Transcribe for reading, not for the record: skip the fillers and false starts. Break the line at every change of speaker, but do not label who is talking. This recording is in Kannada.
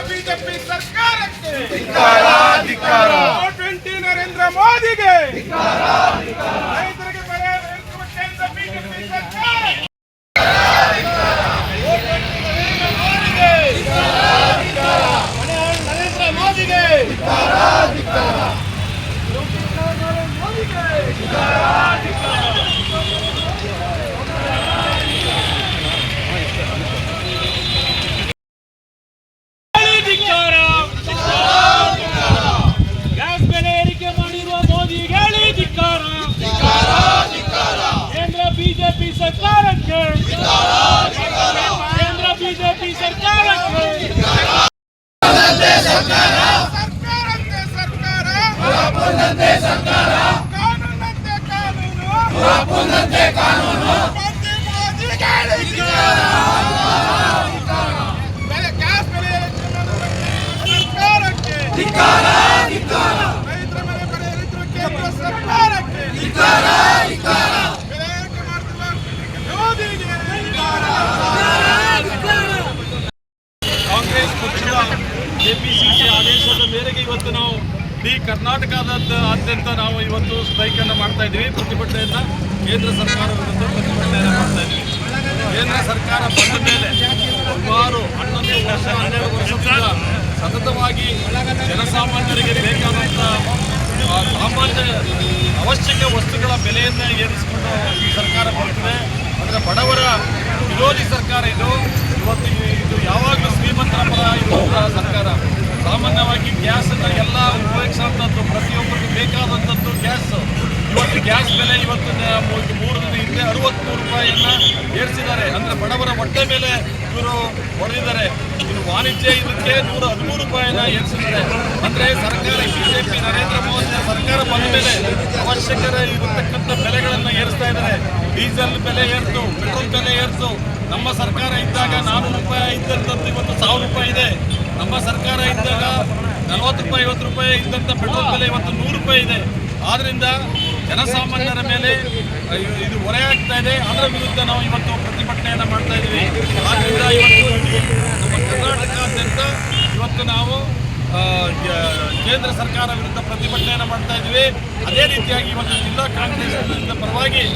ಬಿಜೆಪಿ ಸರ್ಕಾರಕ್ಕೆ
G20 ನರೇಂದ್ರ ಮೋದಿಗೆ
ರೈತರಿಗೆ ಬೆಲೆ ಏರಿಸುವ ಕೇಂದ್ರ ಬಿಜೆಪಿ ಸರ್ಕಾರ ನರೇಂದ್ರ ಮೋದಿಗೆ
ಗ್ಯಾಸ್ ಬೆಲೆ ಏರಿಕೆ ಮಾಡಿರುವ ಮೋದಿಗೆ ಧಿಕ್ಕಾರ. ಕೇಂದ್ರ ಬಿಜೆಪಿ ಸರ್ಕಾರಕ್ಕೆ ಕೇಂದ್ರ ಬಿಜೆಪಿ ಸರ್ಕಾರಕ್ಕೆ
ಸರ್ಕಾರ ಕಾನೂನಂತೆ ಕಾನೂನು ಗ್ಯಾಸ್ ಬೆಲೆ ಸರ್ಕಾರಕ್ಕೆ ರೈತರ ಬೆಲೆ ಏರಿಸುವ ಕೇಂದ್ರ ಸರ್ಕಾರಕ್ಕೆ ಬೆಲೆ ಏರಿಕೆ ಮಾಡ್ತಿರುವ ಮೋದಿಗೆ
ಕಾಂಗ್ರೆಸ್ ಪಕ್ಷದ ಕೆಪಿಸಿಸಿ ಆದೇಶದ ಮೇರೆಗೆ ಇವತ್ತು ನಾವು ಇಡೀ ಕರ್ನಾಟಕದಾದ್ಯಂತ ನಾವು ಇವತ್ತು ಸ್ಟ್ರೈಕ್ ಅನ್ನು ಮಾಡ್ತಾ ಇದ್ದೀವಿ. ಪ್ರತಿಭಟನೆಯನ್ನ ಕೇಂದ್ರ ಸರ್ಕಾರ ವಿರುದ್ಧ ಪ್ರತಿಭಟನೆಯನ್ನು ಮಾಡ್ತಾ ಇದ್ದೀವಿ. ಕೇಂದ್ರ ಸರ್ಕಾರ ಬಂದ ಮೇಲೆ ಸುಮಾರು 11 ವರ್ಷ 12 ವರ್ಷದಿಂದ ಸತತವಾಗಿ ಜನಸಾಮಾನ್ಯರಿಗೆ ಬೇಕಾದಂಥ ಸಾಮಾನ್ಯ ಅವಶ್ಯಕ ವಸ್ತುಗಳ ಬೆಲೆಯನ್ನು ಏರಿಸಿಕೊಂಡು ಈ ಸರ್ಕಾರ ಬರುತ್ತದೆ. ಅಂದರೆ ಬಡವರ ವಿರೋಧಿ ಸರ್ಕಾರ ಇದು. ಇವತ್ತು ಇದು ಯಾವಾಗಲೂ ಶ್ರೀಮಂತರ ಪರ ಇರುವಂತಹ ಸರ್ಕಾರ. ಸಾಮಾನ್ಯವಾಗಿ ಗ್ಯಾಸನ್ನು ಎಲ್ಲ ಉಪಯೋಗಿಸುವಂಥದ್ದು, ಪ್ರತಿಯೊಬ್ಬರಿಗೂ ಬೇಕಾದಂಥದ್ದು ಗ್ಯಾಸ್. ಇವತ್ತು ಗ್ಯಾಸ್ ಬೆಲೆ ಇವತ್ತು 3 ದಿನ ಹಿಂದೆ 63 ರೂಪಾಯಿಯನ್ನು ಏರಿಸಿದ್ದಾರೆ. ಅಂದರೆ ಬಡವರ ಹೊಟ್ಟೆ ಮೇಲೆ ಇವರು ಹೊಡೆದಿದ್ದಾರೆ. ಇನ್ನು ವಾಣಿಜ್ಯ ಇದಕ್ಕೆ 113 ರೂಪಾಯಿನ ಏರಿಸಿದ್ದಾರೆ. ಅಂದರೆ ಸರ್ಕಾರ ಬಿಜೆಪಿ ನರೇಂದ್ರ ಮೋದಿ ಸರ್ಕಾರ ಬಂದ ಮೇಲೆ ಅವಶ್ಯಕತೆ ಇರತಕ್ಕಂಥ ಬೆಲೆಗಳನ್ನು ಏರಿಸ್ತಾ ಇದ್ದಾರೆ. ಡೀಸೆಲ್ ಬೆಲೆ ಏರ್ತು, ಪೆಟ್ರೋಲ್ ಬೆಲೆ ಏರ್ತು. ನಮ್ಮ ಸರ್ಕಾರ ಇದ್ದಾಗ 400 ರೂಪಾಯಿ ಇದ್ದಂಥದ್ದು ಇವತ್ತು 1000 ರೂಪಾಯಿ ಇದೆ. ನಮ್ಮ ಸರ್ಕಾರ ಇದ್ದಾಗ 40 ರೂಪಾಯಿ 50 ರೂಪಾಯಿ ಇದ್ದಂಥ ಪೆಟ್ರೋಲ್ ಬೆಲೆ ಇವತ್ತು 100 ರೂಪಾಯಿ ಇದೆ. ಆದ್ದರಿಂದ ಜನಸಾಮಾನ್ಯರ ಮೇಲೆ ಇದು ಹೊರೆ ಆಗ್ತಾ ಇದೆ. ಅದರ ವಿರುದ್ಧ ನಾವು ಇವತ್ತು ಪ್ರತಿಭಟನೆಯನ್ನು ಮಾಡ್ತಾ ಇದ್ದೀವಿ. ಆದ್ದರಿಂದ ಇವತ್ತು ನಮ್ಮ ಕರ್ನಾಟಕದಾದ್ಯಂತ ಇವತ್ತು ನಾವು ಕೇಂದ್ರ ಸರ್ಕಾರ ವಿರುದ್ಧ ಪ್ರತಿಭಟನೆಯನ್ನು ಮಾಡ್ತಾ ಇದ್ದೀವಿ. ಅದೇ ರೀತಿಯಾಗಿ ಇವತ್ತು ಜಿಲ್ಲಾ ಕಾಂಗ್ರೆಸ್ ಪರವಾಗಿ